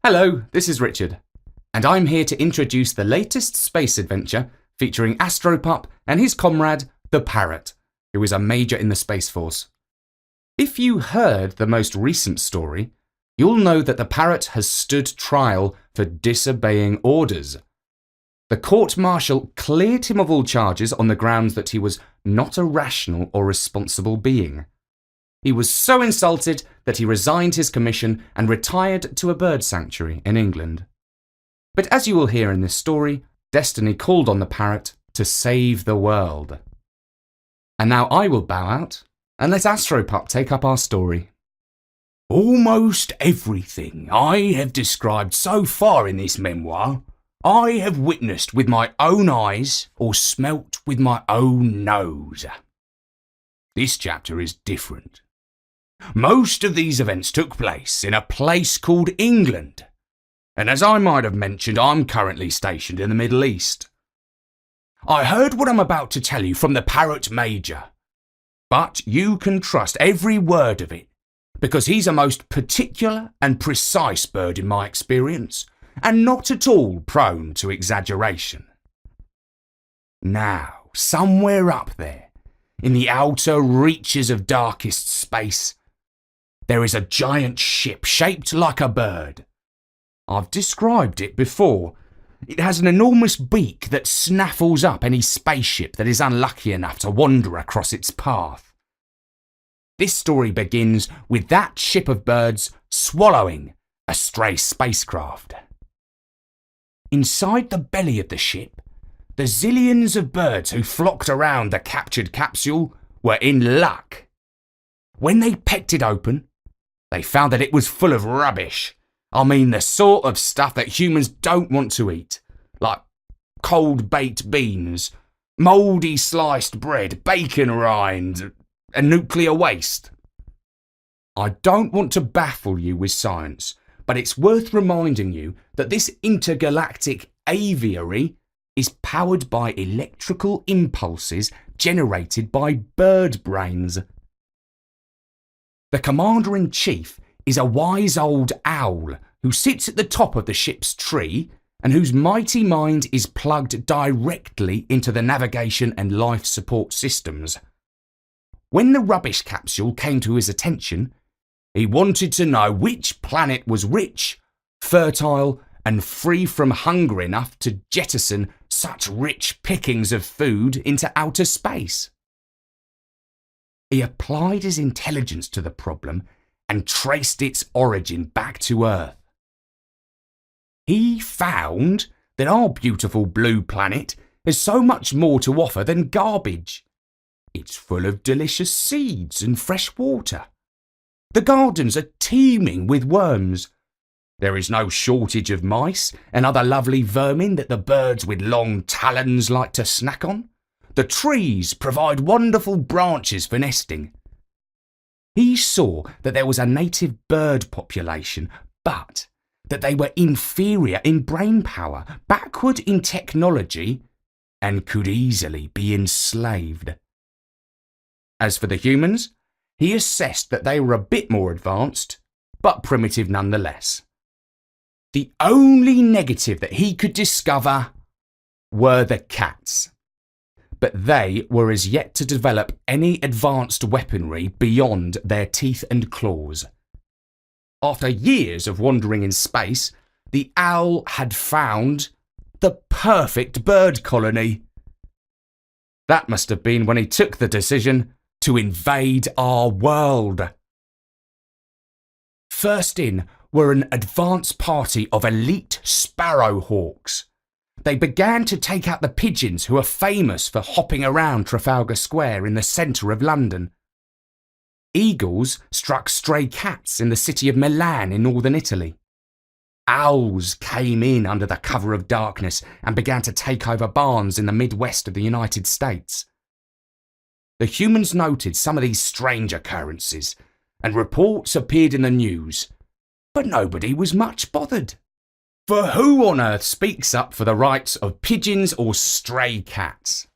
Hello, this is Richard, and I'm here to introduce the latest space adventure featuring Astropup and his comrade, the Parrot, who is a major in the Space Force. If you heard the most recent story, you'll know that the Parrot has stood trial for disobeying orders. The court-martial cleared him of all charges on the grounds that he was not a rational or responsible being. He was so insulted that he resigned his commission and retired to a bird sanctuary in England. But as you will hear in this story, destiny called on the Parrot to save the world. And now I will bow out and let Astropup take up our story. Almost everything I have described so far in this memoir, I have witnessed with my own eyes or smelt with my own nose. This chapter is different. Most of these events took place in a place called England, and as I might have mentioned, I'm currently stationed in the Middle East. I heard what I'm about to tell you from the Parrot Major, but you can trust every word of it, because he's a most particular and precise bird in my experience, and not at all prone to exaggeration. Now, somewhere up there, in the outer reaches of darkest space, there is a giant ship shaped like a bird. I've described it before. It has an enormous beak that snaffles up any spaceship that is unlucky enough to wander across its path. This story begins with that ship of birds swallowing a stray spacecraft. Inside the belly of the ship, the zillions of birds who flocked around the captured capsule were in luck. When they pecked it open, they found that it was full of rubbish. I mean, the sort of stuff that humans don't want to eat, like cold baked beans, mouldy sliced bread, bacon rinds, and nuclear waste. I don't want to baffle you with science, but it's worth reminding you that this intergalactic aviary is powered by electrical impulses generated by bird brains. The Commander-in-Chief is a wise old owl who sits at the top of the ship's tree and whose mighty mind is plugged directly into the navigation and life support systems. When the rubbish capsule came to his attention, he wanted to know which planet was rich, fertile, and free from hunger enough to jettison such rich pickings of food into outer space. He applied his intelligence to the problem and traced its origin back to Earth. He found that our beautiful blue planet has so much more to offer than garbage. It's full of delicious seeds and fresh water. The gardens are teeming with worms. There is no shortage of mice and other lovely vermin that the birds with long talons like to snack on. The trees provide wonderful branches for nesting. He saw that there was a native bird population, but that they were inferior in brain power, backward in technology, and could easily be enslaved. As for the humans, he assessed that they were a bit more advanced, but primitive nonetheless. The only negative that he could discover were the cats. But they were as yet to develop any advanced weaponry beyond their teeth and claws. After years of wandering in space, the owl had found the perfect bird colony. That must have been when he took the decision to invade our world. First in were an advance party of elite sparrowhawks. They began to take out the pigeons who are famous for hopping around Trafalgar Square in the centre of London. Eagles struck stray cats in the city of Milan in northern Italy. Owls came in under the cover of darkness and began to take over barns in the Midwest of the United States. The humans noted some of these strange occurrences, and reports appeared in the news, but nobody was much bothered. For who on earth speaks up for the rights of pigeons or stray cats?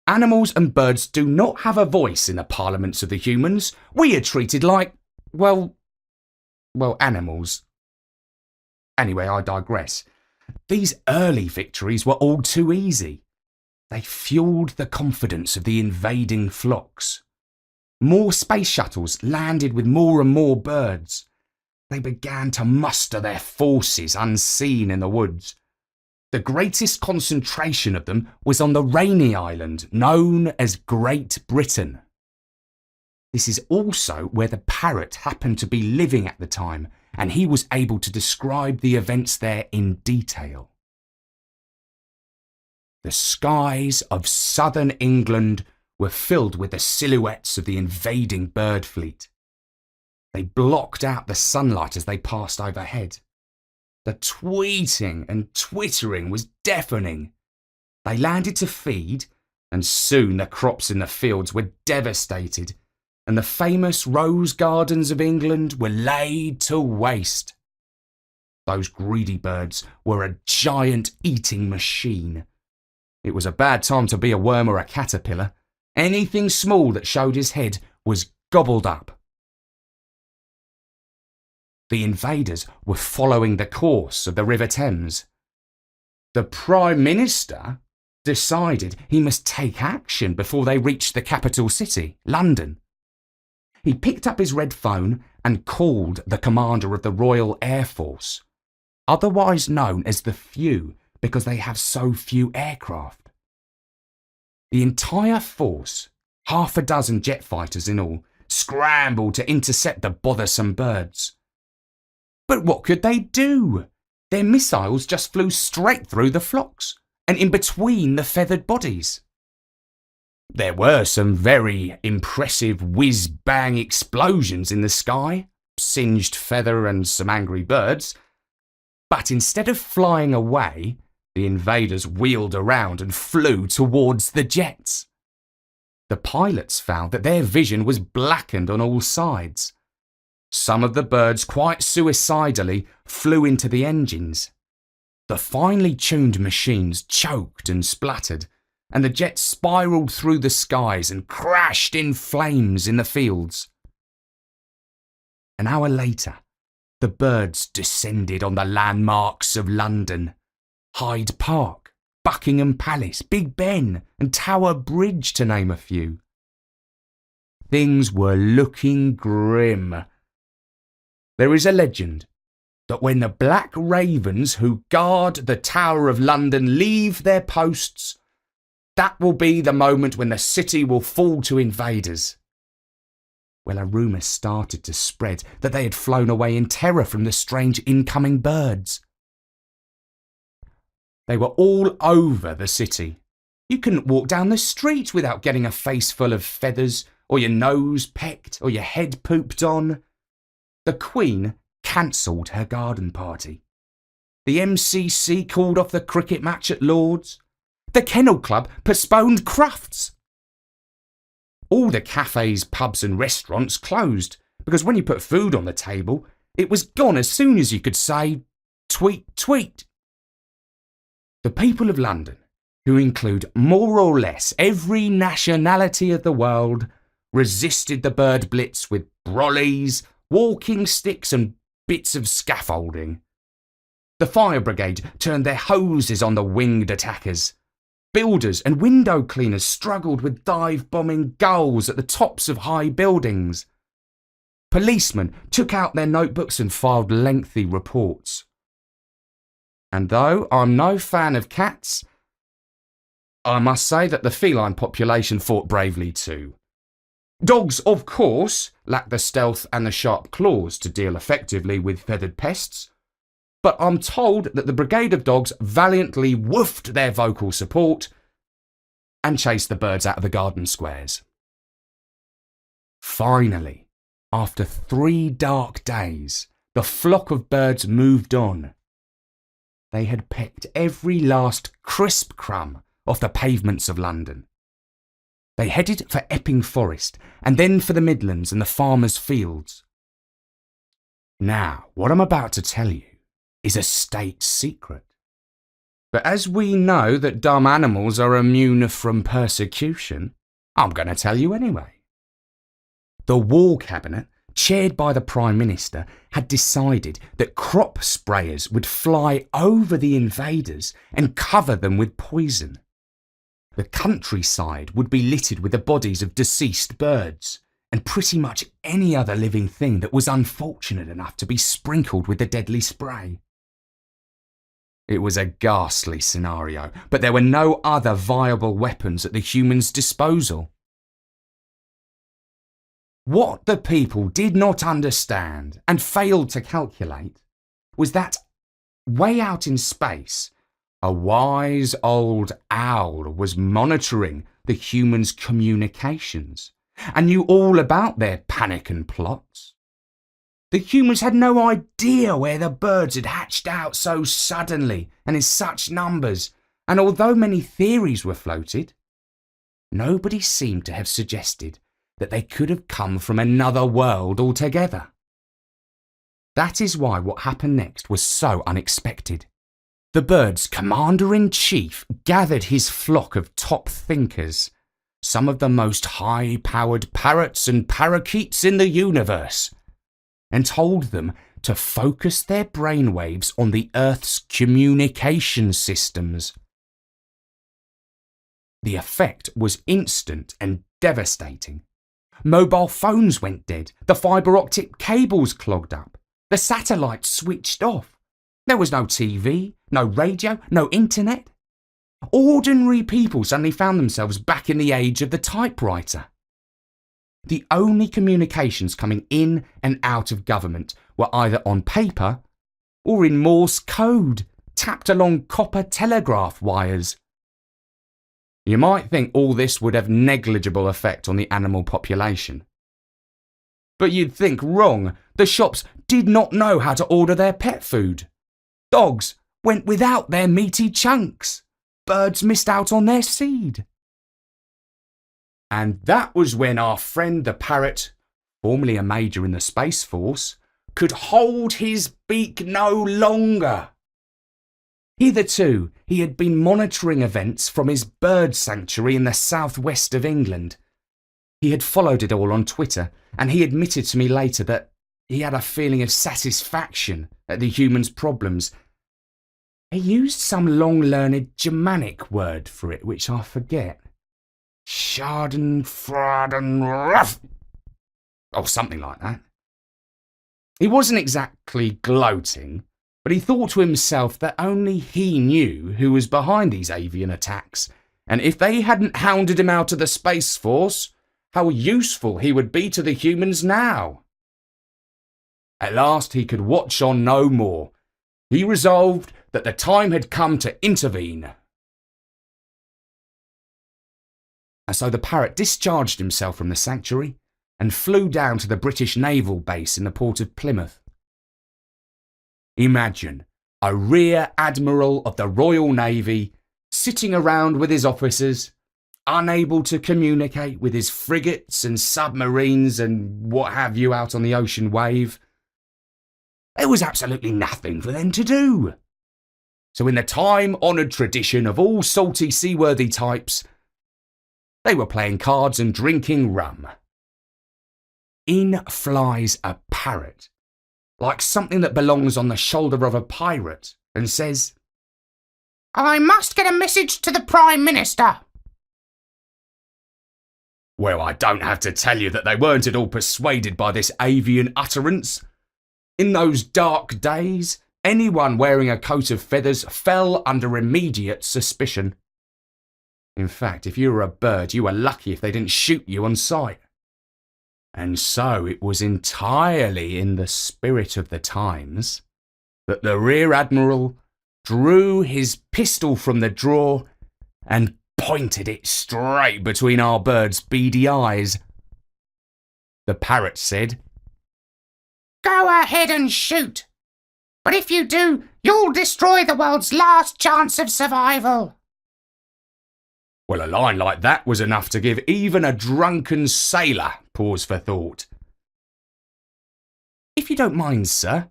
Animals and birds do not have a voice in the parliaments of the humans. We are treated like, well, animals. Anyway, I digress. These early victories were all too easy. They fueled the confidence of the invading flocks. More space shuttles landed with more and more birds. They began to muster their forces unseen in the woods. The greatest concentration of them was on the rainy island known as Great Britain. This is also where the parrot happened to be living at the time, and he was able to describe the events there in detail. The skies of southern England were filled with the silhouettes of the invading bird fleet. They blocked out the sunlight as they passed overhead. The tweeting and twittering was deafening. They landed to feed, and soon the crops in the fields were devastated, and the famous rose gardens of England were laid to waste. Those greedy birds were a giant eating machine. It was a bad time to be a worm or a caterpillar. Anything small that showed his head was gobbled up. The invaders were following the course of the River Thames. The Prime Minister decided he must take action before they reached the capital city, London. He picked up his red phone and called the commander of the Royal Air Force, otherwise known as the Few because they have so few aircraft. The entire force, 6 jet fighters in all, scrambled to intercept the bothersome birds. But what could they do? Their missiles just flew straight through the flocks and in between the feathered bodies. There were some very impressive whiz-bang explosions in the sky, singed feather and some angry birds. But instead of flying away, the invaders wheeled around and flew towards the jets. The pilots found that their vision was blackened on all sides. Some of the birds, quite suicidally, flew into the engines. The finely tuned machines choked and splattered, and the jets spiraled through the skies and crashed in flames in the fields. An hour later, the birds descended on the landmarks of London: Hyde Park, Buckingham Palace, Big Ben, and Tower Bridge, to name a few. Things were looking grim. There is a legend that when the black ravens who guard the Tower of London leave their posts, that will be the moment when the city will fall to invaders. Well, a rumour started to spread that they had flown away in terror from the strange incoming birds. They were all over the city. You couldn't walk down the street without getting a face full of feathers, or your nose pecked, or your head pooped on. The Queen cancelled her garden party. The MCC called off the cricket match at Lord's. The Kennel Club postponed crufts. All the cafes, pubs and restaurants closed because when you put food on the table, it was gone as soon as you could say, tweet, tweet. The people of London, who include more or less every nationality of the world, resisted the bird blitz with brollies, walking sticks and bits of scaffolding. The fire brigade turned their hoses on the winged attackers. Builders and window cleaners struggled with dive-bombing gulls at the tops of high buildings. Policemen took out their notebooks and filed lengthy reports. And though I'm no fan of cats, I must say that the feline population fought bravely too. Dogs, of course, lack the stealth and the sharp claws to deal effectively with feathered pests, but I'm told that the brigade of dogs valiantly woofed their vocal support and chased the birds out of the garden squares. Finally, after 3 dark days, the flock of birds moved on. They had pecked every last crisp crumb off the pavements of London. They headed for Epping Forest and then for the Midlands and the farmers' fields. Now, what I'm about to tell you is a state secret. But as we know that dumb animals are immune from persecution, I'm going to tell you anyway. The War Cabinet chaired by the Prime Minister, had decided that crop sprayers would fly over the invaders and cover them with poison. The countryside would be littered with the bodies of deceased birds and pretty much any other living thing that was unfortunate enough to be sprinkled with the deadly spray. It was a ghastly scenario, but there were no other viable weapons at the humans' disposal. What the people did not understand and failed to calculate was that, way out in space, a wise old owl was monitoring the humans' communications and knew all about their panic and plots. The humans had no idea where the birds had hatched out so suddenly and in such numbers, and although many theories were floated, nobody seemed to have suggested that they could have come from another world altogether. That is why what happened next was so unexpected. The bird's commander-in-chief gathered his flock of top thinkers, some of the most high-powered parrots and parakeets in the universe, and told them to focus their brainwaves on the Earth's communication systems. The effect was instant and devastating. Mobile phones went dead, the fibre optic cables clogged up, the satellites switched off. There was no TV, no radio, no internet. Ordinary people suddenly found themselves back in the age of the typewriter. The only communications coming in and out of government were either on paper or in Morse code, tapped along copper telegraph wires. You might think all this would have negligible effect on the animal population. But you'd think wrong. The shops did not know how to order their pet food. Dogs went without their meaty chunks. Birds missed out on their seed. And that was when our friend the parrot, formerly a major in the Space Force, could hold his beak no longer. Hitherto, he had been monitoring events from his bird sanctuary in the southwest of England. He had followed it all on Twitter, and he admitted to me later that he had a feeling of satisfaction at the humans' problems. He used some long-learned Germanic word for it, which I forget. Schadenfreude, or something like that. He wasn't exactly gloating, but he thought to himself that only he knew who was behind these avian attacks, and if they hadn't hounded him out of the Space Force, how useful he would be to the humans now. At last he could watch on no more. He resolved that the time had come to intervene. And so the parrot discharged himself from the sanctuary and flew down to the British naval base in the port of Plymouth. Imagine a Rear Admiral of the Royal Navy sitting around with his officers, unable to communicate with his frigates and submarines and what have you out on the ocean wave. There was absolutely nothing for them to do. So in the time-honoured tradition of all salty seaworthy types, they were playing cards and drinking rum. In flies a parrot, like something that belongs on the shoulder of a pirate, and says, "I must get a message to the Prime Minister." Well, I don't have to tell you that they weren't at all persuaded by this avian utterance. In those dark days, anyone wearing a coat of feathers fell under immediate suspicion. In fact, if you were a bird, you were lucky if they didn't shoot you on sight. And so it was entirely in the spirit of the times that the Rear Admiral drew his pistol from the drawer and pointed it straight between our bird's beady eyes. The parrot said, "Go ahead and shoot, but if you do, you'll destroy the world's last chance of survival." Well, a line like that was enough to give even a drunken sailor pause for thought. "If you don't mind, sir,"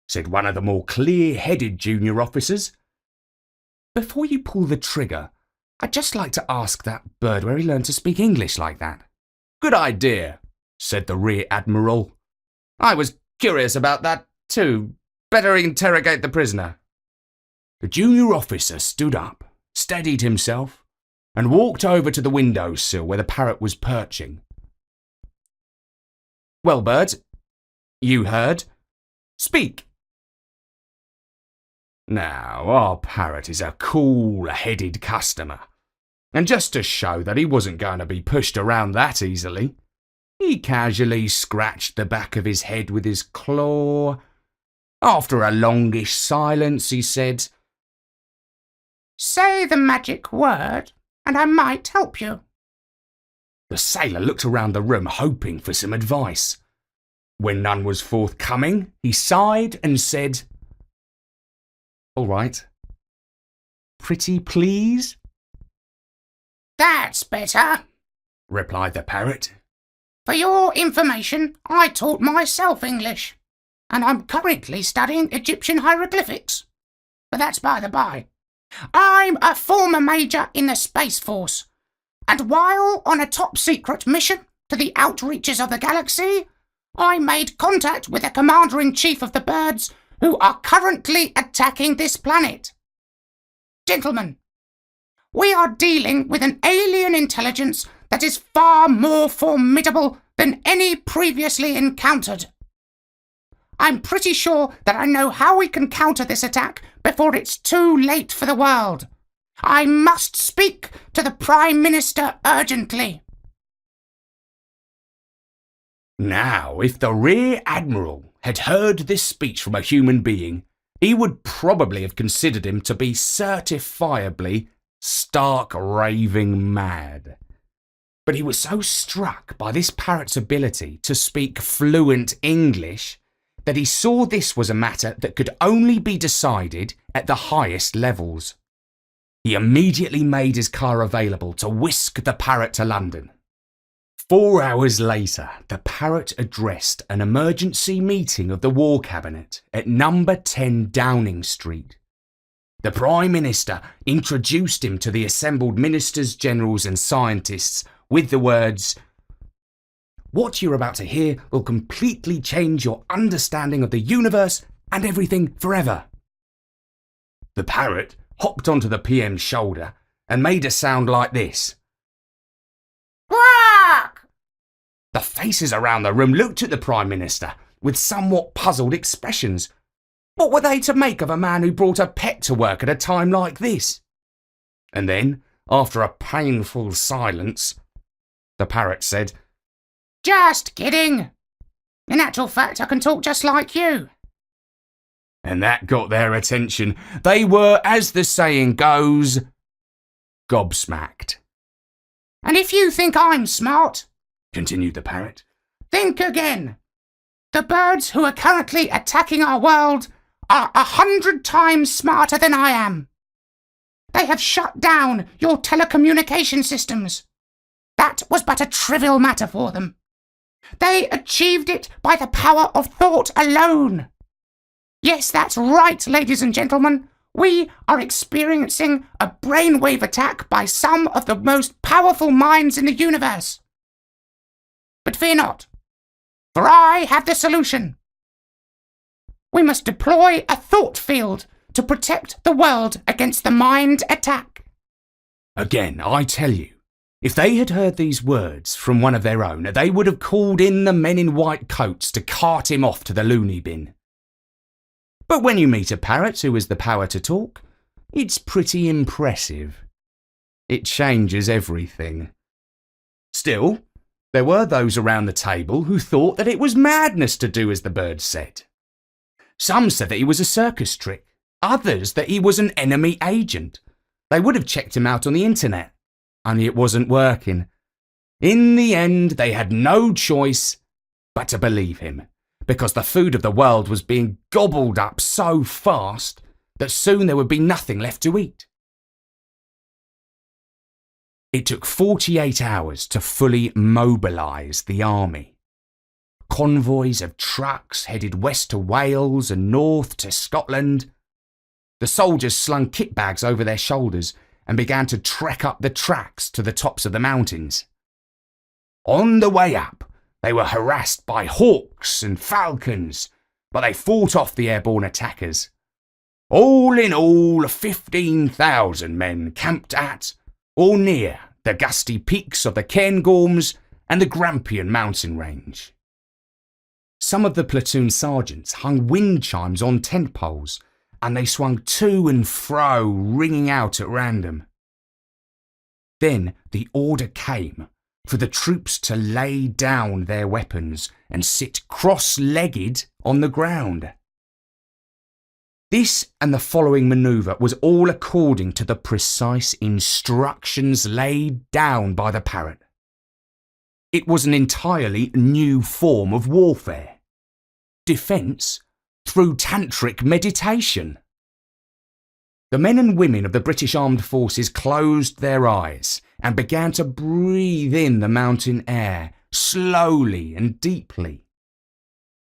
said one of the more clear-headed junior officers, "before you pull the trigger, I'd just like to ask that bird where he learned to speak English like that." "Good idea," said the Rear Admiral. I was curious about that too. Better interrogate the prisoner. The junior officer stood up, steadied himself, and walked over to the windowsill where the parrot was perching. Well, Bird, you heard. Speak. Now, our parrot is a cool-headed customer, and just to show that he wasn't going to be pushed around that easily, he casually scratched the back of his head with his claw. After a longish silence, he said, "Say the magic word, and I might help you." The sailor looked around the room, hoping for some advice. When none was forthcoming, he sighed and said, "All right. Pretty please?" "That's better," replied the parrot. "For your information, I taught myself English, and I'm currently studying Egyptian hieroglyphics. But that's by the by. I'm a former major in the Space Force, and while on a top-secret mission to the outreaches of the galaxy, I made contact with the Commander-in-Chief of the birds who are currently attacking this planet. Gentlemen, we are dealing with an alien intelligence that is far more formidable than any previously encountered. I'm pretty sure that I know how we can counter this attack before it's too late for the world. I must speak to the Prime Minister urgently." Now, if the Rear Admiral had heard this speech from a human being, he would probably have considered him to be certifiably stark raving mad. But he was so struck by this parrot's ability to speak fluent English that he saw this was a matter that could only be decided at the highest levels. He immediately made his car available to whisk the parrot to London. 4 hours later, the parrot addressed an emergency meeting of the War Cabinet at number 10 Downing Street. The Prime Minister introduced him to the assembled ministers, generals and scientists with the words, "What you're about to hear will completely change your understanding of the universe and everything forever." The parrot hopped onto the PM's shoulder and made a sound like this. Quack! The faces around the room looked at the Prime Minister with somewhat puzzled expressions. What were they to make of a man who brought a pet to work at a time like this? And then, after a painful silence, the parrot said, "Just kidding. In actual fact, I can talk just like you." And that got their attention. They were, as the saying goes, gobsmacked. "And if you think I'm smart," continued the parrot, "think again. The birds who are currently attacking our world are 100 times smarter than I am. They have shut down your telecommunication systems. That was but a trivial matter for them. They achieved it by the power of thought alone. Yes, that's right, ladies and gentlemen. We are experiencing a brainwave attack by some of the most powerful minds in the universe. But fear not, for I have the solution. We must deploy a thought field to protect the world against the mind attack." Again, I tell you, if they had heard these words from one of their own, they would have called in the men in white coats to cart him off to the loony bin. But when you meet a parrot who has the power to talk, it's pretty impressive. It changes everything. Still, there were those around the table who thought that it was madness to do as the bird said. Some said that he was a circus trick, others that he was an enemy agent. They would have checked him out on the internet, only it wasn't working. In the end, they had no choice but to believe him, because the food of the world was being gobbled up so fast that soon there would be nothing left to eat. It took 48 hours to fully mobilise the army. Convoys of trucks headed west to Wales and north to Scotland. The soldiers slung kit bags over their shoulders and began to trek up the tracks to the tops of the mountains. On the way up, They were harassed by hawks and falcons, but they fought off the airborne attackers. All in all, 15,000 men camped at or near the gusty peaks of the Cairngorms and the Grampian mountain range. Some of the platoon sergeants hung wind chimes on tent poles, and they swung to and fro, ringing out at random. Then the order came for the troops to lay down their weapons and sit cross-legged on the ground. This and the following manoeuvre was all according to the precise instructions laid down by the parrot. It was an entirely new form of warfare. Defence through tantric meditation. The men and women of the British Armed Forces closed their eyes and began to breathe in the mountain air slowly and deeply.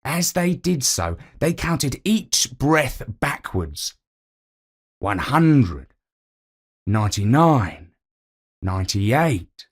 As they did so, they counted each breath backwards. 100, 99, 98,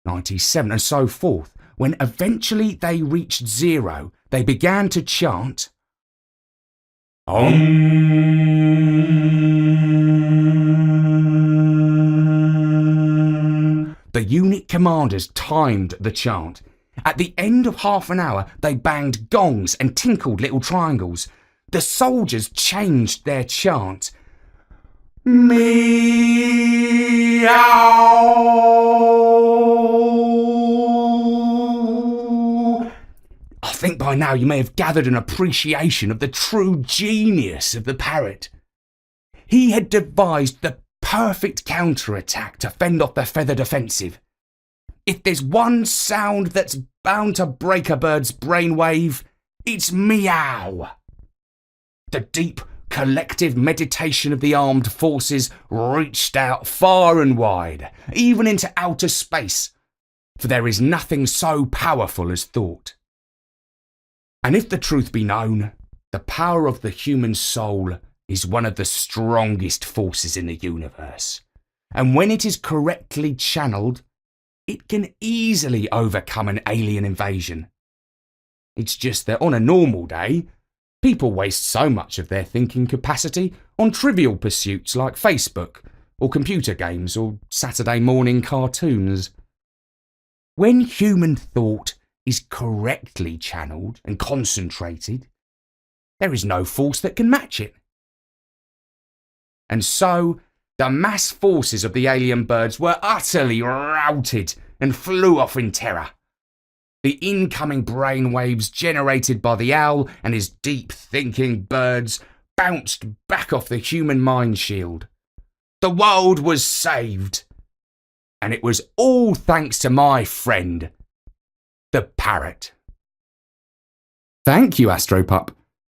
97, and so forth. When eventually they reached 0, they began to chant, Om. The unit commanders timed the chant. At the end of half an hour, they banged gongs and tinkled little triangles. The soldiers changed their chant. Meow. I think by now you may have gathered an appreciation of the true genius of the parrot. He had devised the perfect counterattack to fend off the feathered offensive. If there's one sound that's bound to break a bird's brainwave, it's meow. The deep, collective meditation of the armed forces reached out far and wide, even into outer space, for there is nothing so powerful as thought. And if the truth be known, the power of the human soul is one of the strongest forces in the universe, and when it is correctly channeled, it can easily overcome an alien invasion. It's just that on a normal day, people waste so much of their thinking capacity on trivial pursuits like Facebook, or computer games, or Saturday morning cartoons. When human thought is correctly channeled and concentrated, there is no force that can match it. And so, the mass forces of the alien birds were utterly routed and flew off in terror. The incoming brainwaves generated by the owl and his deep-thinking birds bounced back off the human mind shield. The world was saved. And it was all thanks to my friend, the parrot. Thank you, Astropup.